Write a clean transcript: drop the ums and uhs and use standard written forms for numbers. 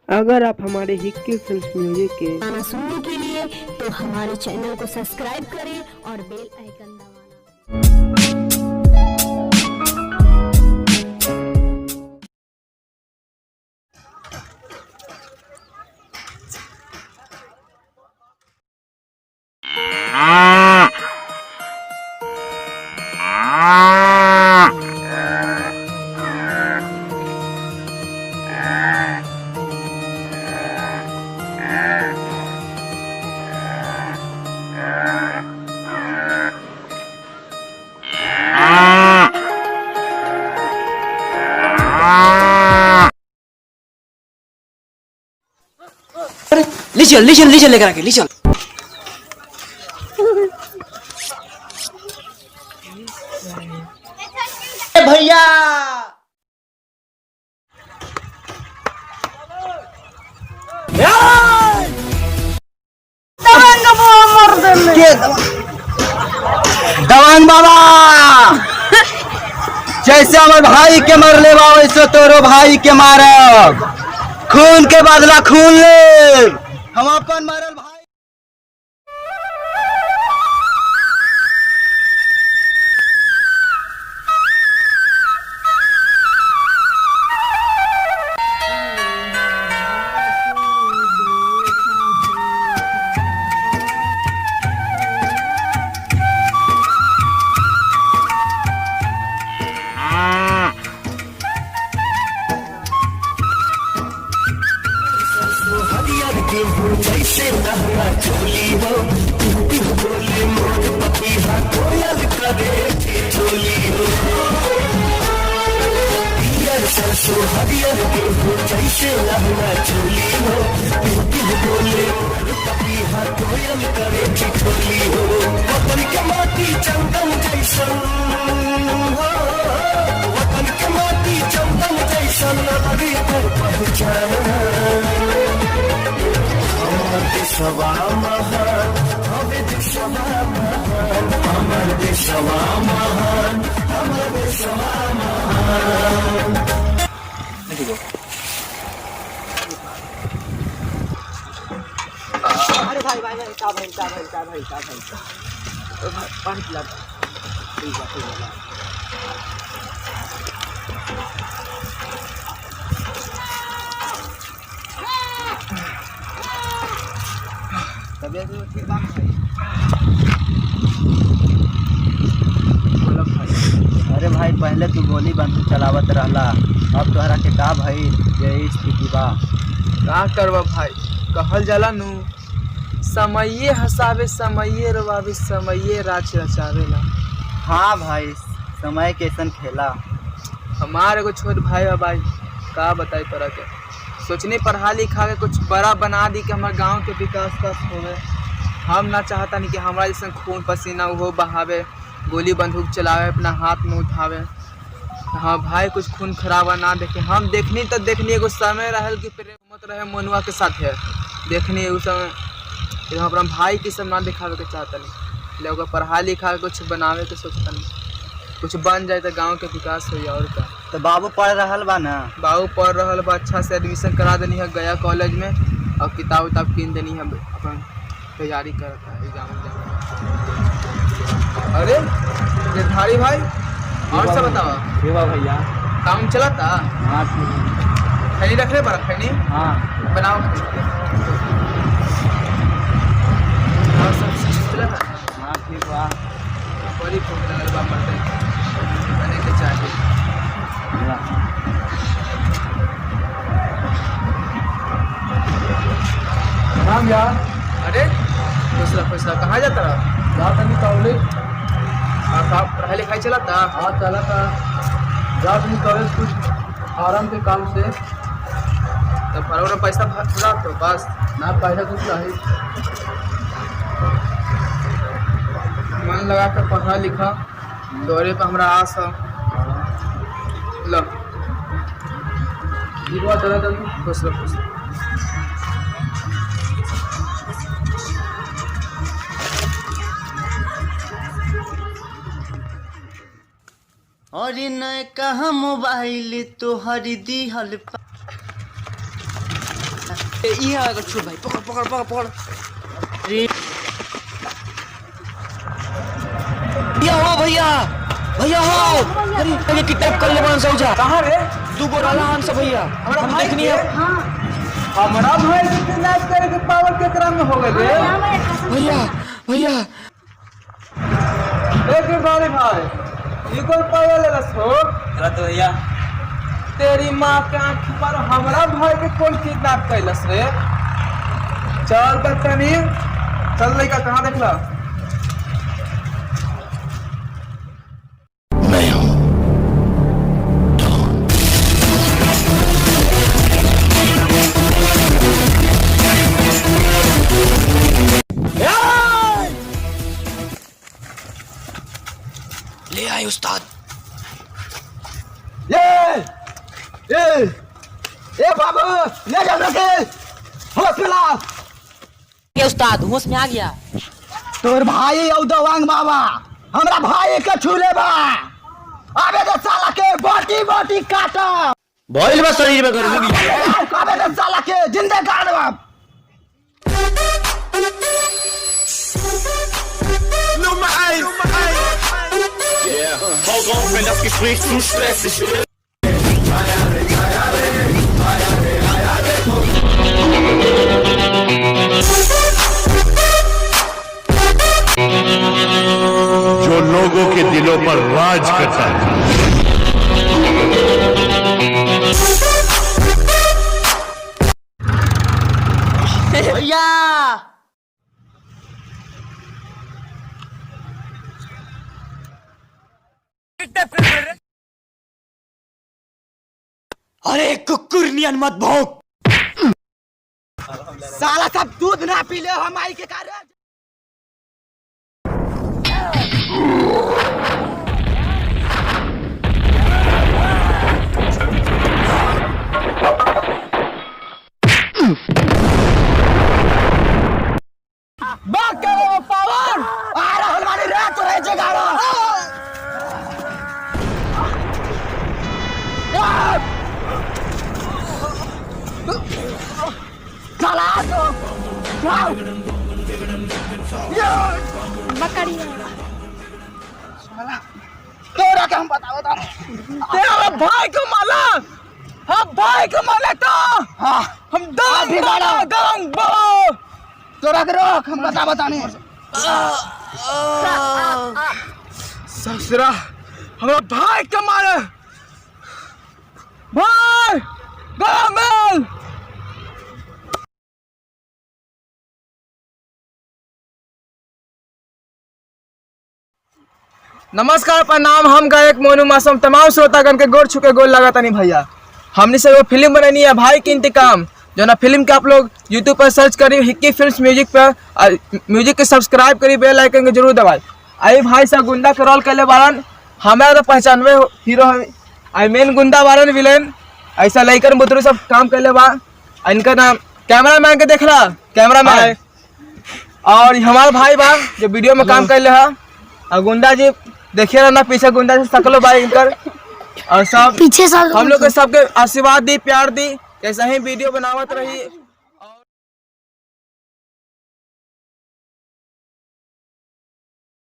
अगर आप हमारे हिक्की फिल्म्स म्यूजिक के गाना सुनने के लिए तो हमारे चैनल को सब्सक्राइब करें और बेल आइकन दबाना। ले चल लेकर आके ले चल। भैया दवांग बाबा जैसे हमारे भाई के मरले बा वैसे तोरो भाई के मारब। खून के बदला खून ले हम अपन मरल भाई। जैसे लहरा चोली हो बोले मोर पपीहा कोयल करे चोली हो सरसों हरियर गेहूं जैसे लहरा चोली हो बोले मोर पपीहा कोयल करे चोली हो वतन के माटी चंदन जैसन हो वतन के माटी चंदन जैसन अभी पर पहचान देशवा महान हमें देशवा महान हमार देशवा महान हमार देशवा महान। अरे भाई भाई भाई का भाई का भाई का भाई का भाई पानी पिला ठीक है। अरे भाई पहले तू गोली बंदूक चलावत रहला अब तोहरा के का भाई ये स्थिति बा का करवा भाई कहल जाला नु समये हसावे समये रवावे समये राज रचावेला। हाँ भाई समय कैसन खेला। हमारे को छोट भाई है भाई का बताई तोरा के सोचने पढ़ा लिखा के कुछ बड़ा बना दी कि हमारे गांव के विकास होवे। हम ना चाहता नहीं कि हमारा जैसे खून पसीना हो बहावे गोली बंदूक चलावे अपना हाथ में उठावे। हाँ भाई कुछ खून खराबा ना देखे हम देखनी तो देखनी एगो समय रहल कि मत रहे मनुआ के साथ है देखनी उस समय हम अपना भाई की सब ना दिखावे के चाहता नहीं लोग पढ़ा लिखा के कुछ बनावे के सोचता नहीं कुछ बन जाए तो गांव के विकास हो और का। तो बाबू पढ़ रहा बा ना बाबू पढ़ रहा बा अच्छा से एडमिशन करा देनी है गया कॉलेज में और किताब उताब कीन देनी है अपन तैयारी करता है एग्जाम। अरे निर्धारी भाई और सब बताओ भैया काम चला था। हाँ खैनी रख रहे बड़ा खैनी हाँ बनाओ और सब चला था। हाँ ठीक बा बड़ी भूख लगल बा मरते बने के चाहिए। राम यार अरे फैसला कहाँ जाता रहा रात अभी कॉलेज पढ़ाई लिखाई चला था। हाँ चला था रात अभी कॉलेज कुछ आराम के काम से तो फरों में पैसा भरा तो बस ना पैसा कुछ नहीं मन लगा कर पढ़ा लिखा दौरे पर हमारा आस है। लो जीवा चला था खुश रहो। और नए कहा मोबाइल तो हरी दी हल ये अगर छोड़ भाई पकड़ पकड़ पकड़ पकड़ भैया हो भैया भैया हो अरे किताब कर ले मान सौजा कहां रे दू गो डाला हम सब भैया हम देखनी है हमारा भाई किडनैप करे के पावर केकरा में हो गए भैया भैया एक बारी भाई ये कौन पावर ले रसो चला तो भैया तेरी माँ के आँख पर हमारा भाई के कौन किडनैप कैलस रे चल तनी चल लड़का कहाँ देखला ले आए उस्ताद ए बाबू ले जा रखे हॉस्पिटल ये उस्ताद होश में आ गया। तोर भाई औ दवांग बाबा हमरा भाई के छूले बा आबे तो साला के बोटी बोटी काटा भइल बा शरीर में गर्मी आबे तो साला के जिंदा काट बा Nummer 1 Hau drauf, wenn das Gespräch zu stressig wird. जो लोगों के दिलों पर राज करता है भैया अरे कुकुर नियन मत भौंक साला सब दूध ना पी ले हम आई के कारण बाके वो पावर आ रहल वाली रात रहे जगाड़ा चला तो जाओ तोरा के हम बताओ तो तेरा भाई को माला हम भाई को माला तो हाँ हम दाम अभी बाला मारा। दाम बाला तोरा के रोक हम बताने ससुरा हमारा भाई को मारा भाई दामल नमस्कार प्रणाम हम गायक मोनू मासूम तमाम श्रोतागण के गोर छुके गोल लगा तनी भैया हमने से वो फिल्म बननी है भाई की इंतकाम जो ना फिल्म के आप लोग यूट्यूब पर सर्च करिए हिक्की फिल्म्स म्यूजिक पर म्यूजिक के सब्सक्राइब करिए बेल आइकन के जरूर दबाए आई भाई सा गुंडा के रोल कैले बारन हमारा तो पहचानवे हीरो है आई मेन गुंडा बारन विलेन ऐसा लेकर बुतरू सब काम कैले बा इनका नाम कैमरा मैन के देख रहा कैमरा मैन और हमारा भाई बा जो वीडियो में काम कैले है और गुंडा जी देखिए ना पीछे गुंडा से सकलो भाई इनकर और सब पीछे सब हम लोग के सबके आशीर्वाद दी प्यार दी ऐसा ही वीडियो बनावत रही